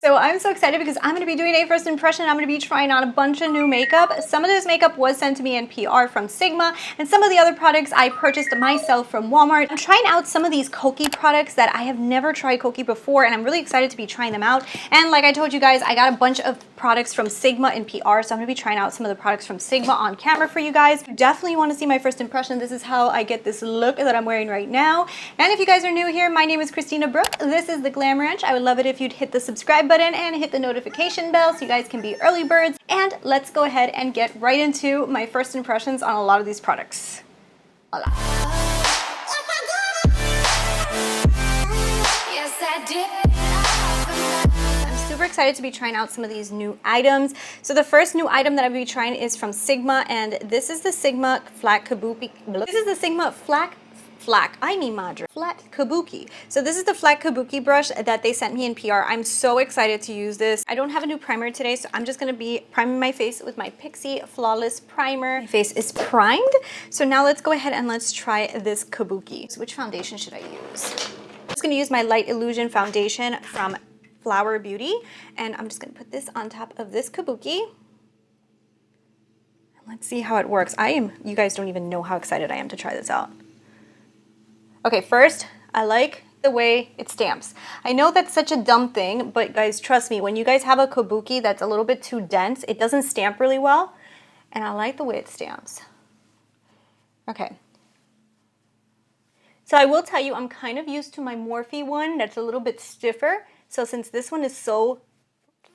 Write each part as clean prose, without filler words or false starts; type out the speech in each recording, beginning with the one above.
So I'm so excited because I'm going to be doing a first impression. I'm going to be trying on a bunch of new makeup. Some of this makeup was sent to me in PR from Sigma, and some of the other products I purchased myself from Walmart. I'm trying out some of these Kokie products that I have never tried Kokie before, and I'm really excited to be trying them out. And like I told you guys, I got a bunch of products from Sigma in PR, so I'm going to be trying out some of the products from Sigma on camera for you guys. You definitely want to see my first impression. This is how I get this look that I'm wearing right now. And if you guys are new here, my name is Christina Brooke. This is the Glam Ranch. I would love it if you'd hit the subscribe button and hit the notification bell so you guys can be early birds. And let's go ahead and get right into my first impressions on a lot of these products. Voila. Yes, I did. I'm super excited to be trying out some of these new items. So the first new item that I'm going to be trying is from Sigma, and this is the Sigma Flat Kabuki. This is the Sigma Flat Kabuki. So this is the flat Kabuki brush that they sent me in PR. I'm so excited to use this. I don't have a new primer today, so I'm just gonna be priming my face with my Pixi Flawless Primer. My face is primed. So now let's go ahead and let's try this Kabuki. So which foundation should I use? I'm just gonna use my Light Illusion foundation from Flower Beauty, and I'm just gonna put this on top of this Kabuki. Let's see how it works. You guys don't even know how excited I am to try this out. Okay, first, I like the way it stamps. I know that's such a dumb thing, but guys, trust me, when you guys have a Kabuki that's a little bit too dense, it doesn't stamp really well, and I like the way it stamps. Okay. So I will tell you, I'm kind of used to my Morphe one that's a little bit stiffer, so since this one is so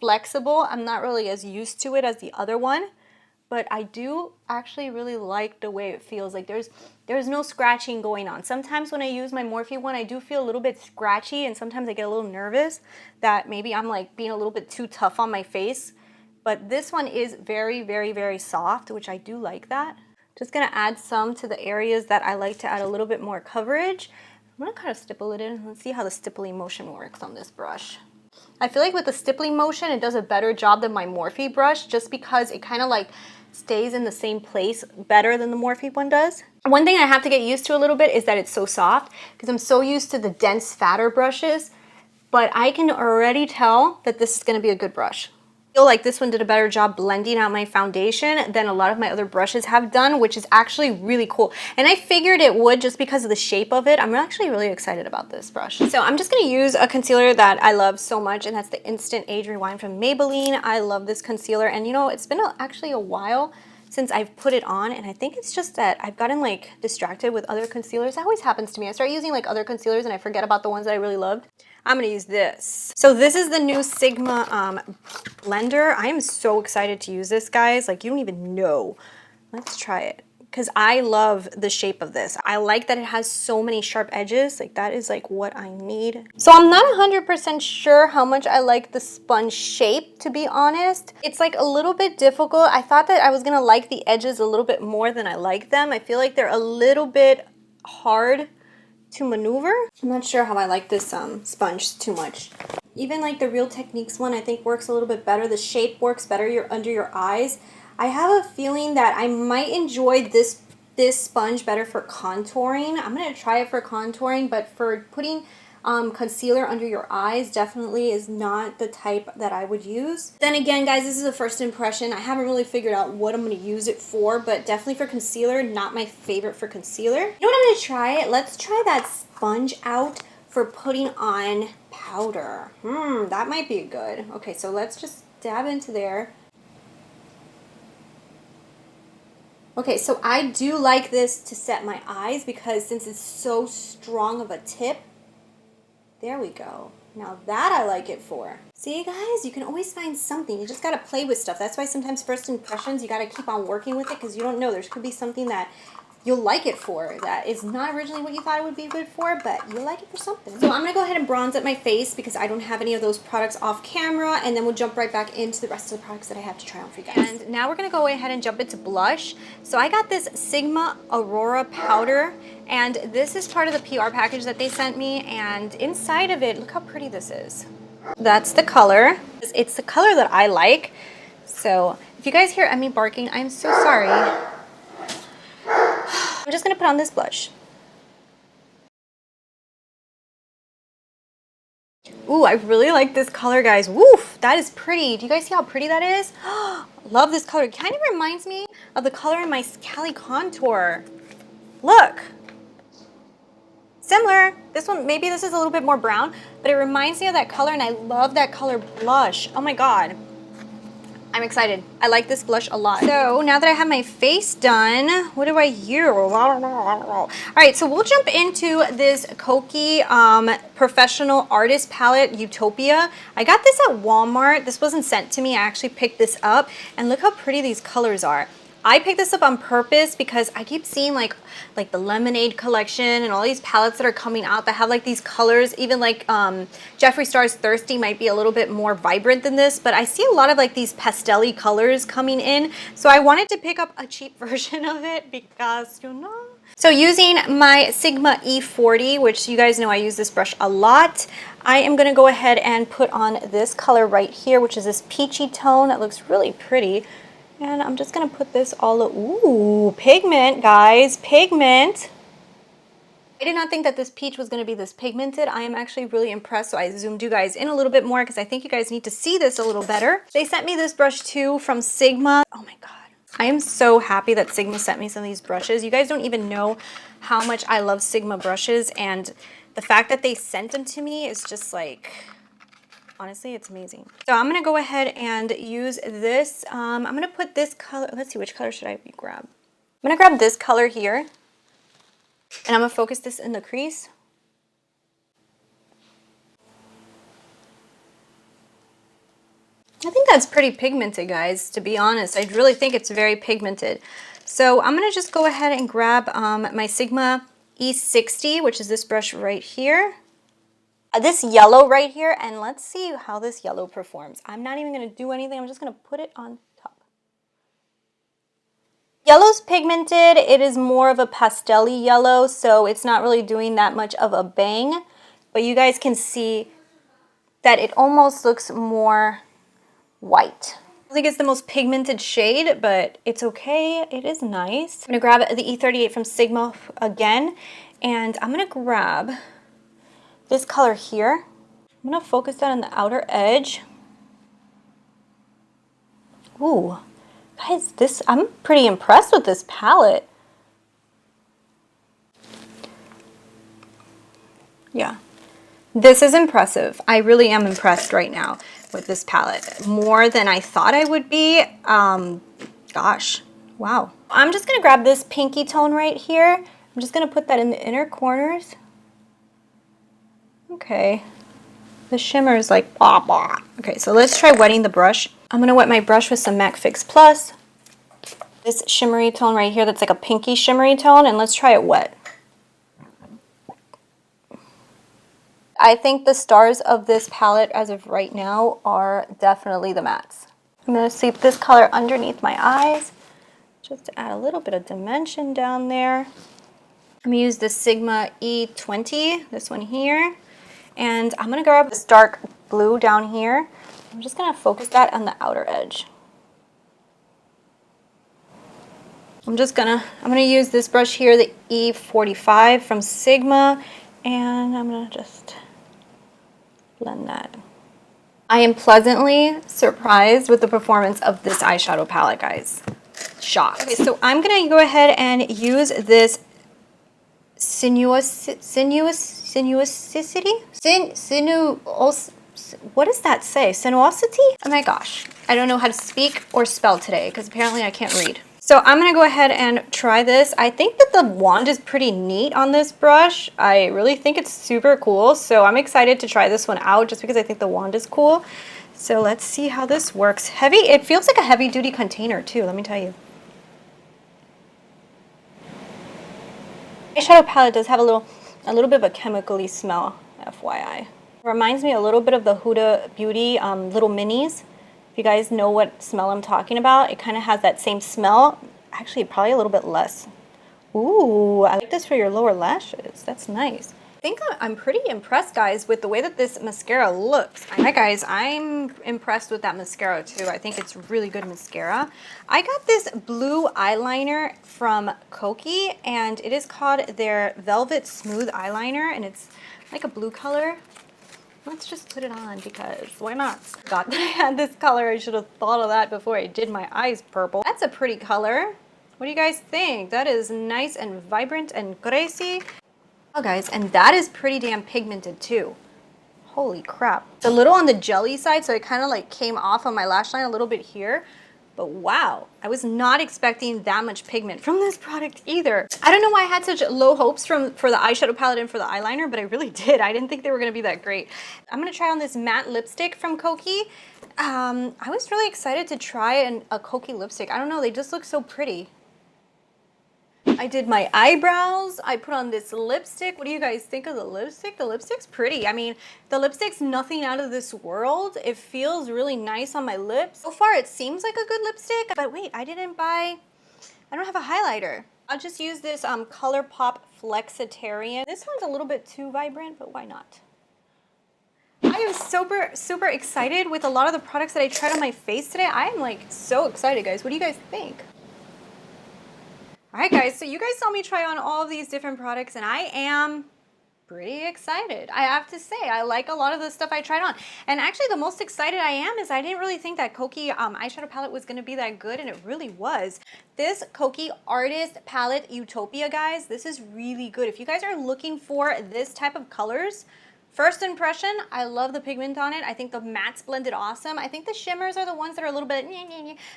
flexible, I'm not really as used to it as the other one. But I do actually really like the way it feels. Like there's no scratching going on. Sometimes when I use my Morphe one, I do feel a little bit scratchy, and sometimes I get a little nervous that maybe I'm like being a little bit too tough on my face. But this one is very, very, very soft, which I do like that. Just gonna add some to the areas that I like to add a little bit more coverage. I'm gonna kind of stipple it in. Let's see how the stippling motion works on this brush. I feel like with the stippling motion, it does a better job than my Morphe brush, just because it kind of like stays in the same place better than the Morphe one does. One thing I have to get used to a little bit is that it's so soft, because I'm so used to the dense, fatter brushes, but I can already tell that this is going to be a good brush. I feel like this one did a better job blending out my foundation than a lot of my other brushes have done, which is actually really cool. And I figured it would just because of the shape of it. I'm actually really excited about this brush. So I'm just going to use a concealer that I love so much, and that's the Instant Age Rewind from Maybelline. I love this concealer, and you know, it's been actually a while since I've put it on, and I think it's just that I've gotten like distracted with other concealers. That always happens to me. I start using like other concealers and I forget about the ones that I really loved. I'm gonna use this. So this is the new Sigma blender. I am so excited to use this, guys. Like, you don't even know. Let's try it, because I love the shape of this. I like that it has so many sharp edges. Like, that is like what I need. So I'm not 100% sure how much I like the sponge shape, to be honest. It's like a little bit difficult. I thought that I was gonna like the edges a little bit more than I like them. I feel like they're a little bit hard to maneuver. I'm not sure how I like this sponge too much. Even like the Real Techniques one, I think works a little bit better. The shape works better under your eyes. I have a feeling that I might enjoy this sponge better for contouring. I'm gonna try it for contouring, but for putting concealer under your eyes definitely is not the type that I would use. Then again, guys, this is a first impression. I haven't really figured out what I'm going to use it for, but definitely for concealer, not my favorite for concealer. You know what I'm going to try? Let's try that sponge out for putting on powder. That might be good. Okay, so let's just dab into there. Okay, so I do like this to set my eyes, because since it's so strong of a tip, there we go. Now that I like it for. See, guys, you can always find something. You just gotta play with stuff. That's why sometimes first impressions, you gotta keep on working with it, because you don't know. There could be something that you'll like it for that is not originally what you thought it would be good for, but you'll like it for something. So I'm gonna go ahead and bronze up my face, because I don't have any of those products off camera, and then we'll jump right back into the rest of the products that I have to try on for you guys. And now we're gonna go ahead and jump into blush. So I got this Sigma Aurora powder, and this is part of the PR package that they sent me, and inside of it, look how pretty this is. That's the color. It's the color that I like. So if you guys hear Emmy barking, I'm so sorry. I'm just gonna put on this blush. Ooh, I really like this color, guys. Woof, that is pretty. Do you guys see how pretty that is? Love this color. It kind of reminds me of the color in my Cali contour. Look. Similar. This one, maybe this is a little bit more brown, but it reminds me of that color, and I love that color blush. Oh my God. I'm excited. I like this blush a lot. So now that I have my face done, what do I use? All right, so we'll jump into this Kokie Professional Artist Palette, Utopia. I got this at Walmart. This wasn't sent to me. I actually picked this up, and look how pretty these colors are. I picked this up on purpose because I keep seeing like the Lemonade collection and all these palettes that are coming out that have like these colors. Even like Jeffree Star's Thirsty might be a little bit more vibrant than this, but I see a lot of like these pastel-y colors coming in. So I wanted to pick up a cheap version of it because, you know. So using my Sigma E40, which you guys know I use this brush a lot, I am going to go ahead and put on this color right here, which is this peachy tone that looks really pretty. And I'm just going to put this all, ooh, pigment, guys, pigment. I did not think that this peach was going to be this pigmented. I am actually really impressed, so I zoomed you guys in a little bit more because I think you guys need to see this a little better. They sent me this brush too from Sigma. Oh my God. I am so happy that Sigma sent me some of these brushes. You guys don't even know how much I love Sigma brushes, and the fact that they sent them to me is just like... honestly, it's amazing. So I'm gonna go ahead and use this. I'm gonna put this color, let's see, which color should I grab? I'm gonna grab this color here, and I'm gonna focus this in the crease. I think that's pretty pigmented, guys, to be honest. I really think it's very pigmented. So I'm gonna just go ahead and grab my Sigma E60, which is this brush right here. This yellow right here, and let's see how this yellow performs. I'm not even going to do anything. I'm just going to put it on top. Yellow's pigmented. It is more of a pastel-y yellow, so it's not really doing that much of a bang. But you guys can see that it almost looks more white. I don't think it's the most pigmented shade, but it's okay. It is nice. I'm going to grab the E38 from Sigma again, and I'm going to grab this color here. I'm gonna focus that on the outer edge. Ooh, guys, I'm pretty impressed with this palette. Yeah, this is impressive. I really am impressed right now with this palette. More than I thought I would be. Gosh, wow. I'm just gonna grab this pinky tone right here. I'm just gonna put that in the inner corners. Okay, the shimmer is like blah blah. Okay, so let's try wetting the brush. I'm gonna wet my brush with some MAC Fix Plus. This shimmery tone right here that's like a pinky shimmery tone, and let's try it wet. I think the stars of this palette as of right now are definitely the mattes. I'm gonna sweep this color underneath my eyes just to add a little bit of dimension down there. I'm gonna use the Sigma E20, this one here. And I'm gonna grab this dark blue down here. I'm just gonna focus that on the outer edge. I'm gonna use this brush here, the E45 from Sigma, and I'm gonna just blend that. I am pleasantly surprised with the performance of this eyeshadow palette, guys. Shocked. Okay, so I'm gonna go ahead and use this Sinuosity? What does that say? Sinuosity? Oh my gosh. I don't know how to speak or spell today because apparently I can't read. So I'm going to go ahead and try this. I think that the wand is pretty neat on this brush. I really think it's super cool. So I'm excited to try this one out just because I think the wand is cool. So let's see how this works. Heavy, it feels like a heavy duty container too, let me tell you. Eyeshadow palette does have a little bit of a chemically smell, FYI. Reminds me a little bit of the Huda Beauty Little Minis. If you guys know what smell I'm talking about, it kind of has that same smell. Actually, probably a little bit less. Ooh, I like this for your lower lashes. That's nice. I think I'm pretty impressed, guys, with the way that this mascara looks. Alright, guys, I'm impressed with that mascara too. I think it's really good mascara. I got this blue eyeliner from Kokie, and it is called their Velvet Smooth Eyeliner, and it's like a blue color. let's just put it on because why not? Forgot that I had this color. I should have thought of that before I did my eyes purple. That's a pretty color. What do you guys think? That is nice and vibrant and crazy. Oh guys, and that is pretty damn pigmented too. Holy crap. It's a little on the jelly side, so it kind of like came off on my lash line a little bit here. But wow, I was not expecting that much pigment from this product either. I don't know why I had such low hopes for the eyeshadow palette and for the eyeliner, but I really did. I didn't think they were gonna be that great. I'm gonna try on this matte lipstick from Kokie. I was really excited to try a Kokie lipstick. I don't know, they just look so pretty. I did my eyebrows. I put on this lipstick. What do you guys think of the lipstick? The lipstick's pretty. I mean, the lipstick's nothing out of this world. It feels really nice on my lips. So far, it seems like a good lipstick. But wait, I don't have a highlighter. I'll just use this ColourPop Flexitarian. This one's a little bit too vibrant, but why not? I am super excited with a lot of the products that I tried on my face today. I am like so excited, guys. What do you guys think? All right, guys, so you guys saw me try on all of these different products, and I am pretty excited. I have to say, I like a lot of the stuff I tried on. And actually, the most excited I am is I didn't really think that Kokie eyeshadow palette was going to be that good, and it really was. This Kokie Artist Palette Utopia, guys, this is really good. If you guys are looking for this type of colors, first impression, I love the pigment on it. I think the mattes blended awesome. I think the shimmers are the ones that are a little bit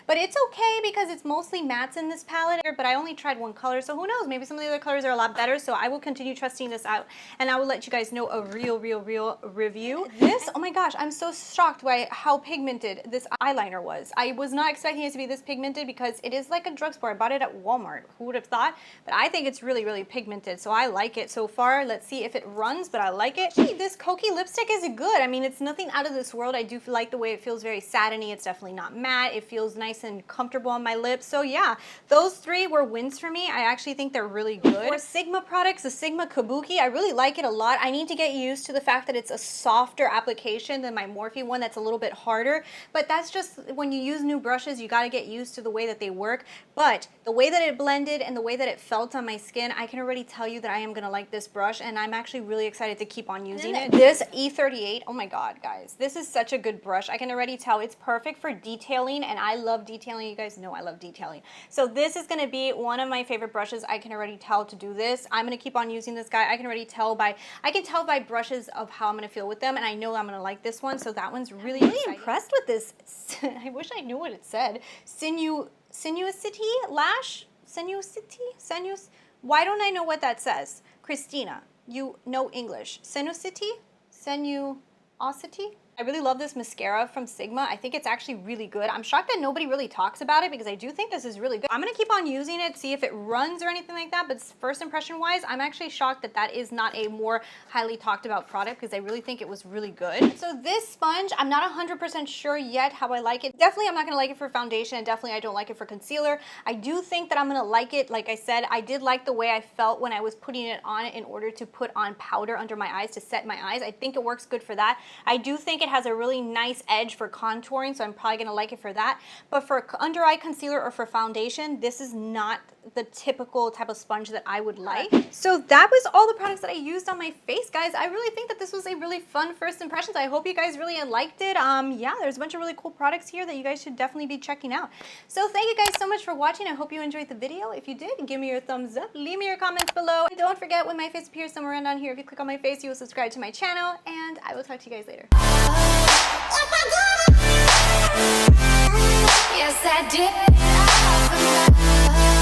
but it's okay because it's mostly mattes in this palette. But I only tried one color, so who knows? Maybe some of the other colors are a lot better, so I will continue trusting this out, and I will let you guys know a real review. This, oh my gosh, I'm so shocked by how pigmented this eyeliner was. I was not expecting it to be this pigmented because it is like a drugstore. I bought it at Walmart. Who would have thought? But I think it's really pigmented, so I like it so far. Let's see if it runs, but I like it. This Kokie lipstick is good. I mean, it's nothing out of this world. I do like the way it feels very satiny. It's definitely not matte. It feels nice and comfortable on my lips. So yeah, those three were wins for me. I actually think they're really good. For Sigma products, the Sigma Kabuki, I really like it a lot. I need to get used to the fact that it's a softer application than my Morphe one that's a little bit harder. But that's just when you use new brushes, you got to get used to the way that they work. But the way that it blended and the way that it felt on my skin, I can already tell you that I am going to like this brush, and I'm actually really excited to keep on using it. This E38, oh my god, guys, this is such a good brush. I can already tell it's perfect for detailing, and I love detailing. You guys know I love detailing. So this is going to be one of my favorite brushes. I can already tell to do this. I'm going to keep on using this guy. I can already tell by brushes of how I'm going to feel with them, and I know I'm going to like this one, so that one's really impressed with this. I wish I knew what it said. Sinuosity Lash? Sinuosity? Why don't I know what that says? Christina, you know English. Sinuosity? Sinuosity? I really love this mascara from Sigma. I think it's actually really good. I'm shocked that nobody really talks about it because I do think this is really good. I'm going to keep on using it, see if it runs or anything like that, but first impression wise, I'm actually shocked that that is not a more highly talked about product because I really think it was really good. So this sponge, I'm not 100% sure yet how I like it. Definitely I'm not going to like it for foundation, and definitely I don't like it for concealer. I do think that I'm going to like it. Like I said, I did like the way I felt when I was putting it on in order to put on powder under my eyes to set my eyes. I think it works good for that. I do think it has a really nice edge for contouring, so I'm probably going to like it for that. But for under eye concealer or for foundation, this is not the typical type of sponge that I would like. So that was all the products that I used on my face, guys. I really think that this was a really fun first impressions. I hope you guys really liked it. Yeah, there's a bunch of really cool products here that you guys should definitely be checking out. So thank you guys so much for watching. I hope you enjoyed the video. If you did, give me your thumbs up, leave me your comments below. And don't forget, when my face appears somewhere around down here, if you click on my face, you will subscribe to my channel, and I will talk to you guys later. Yes, I did.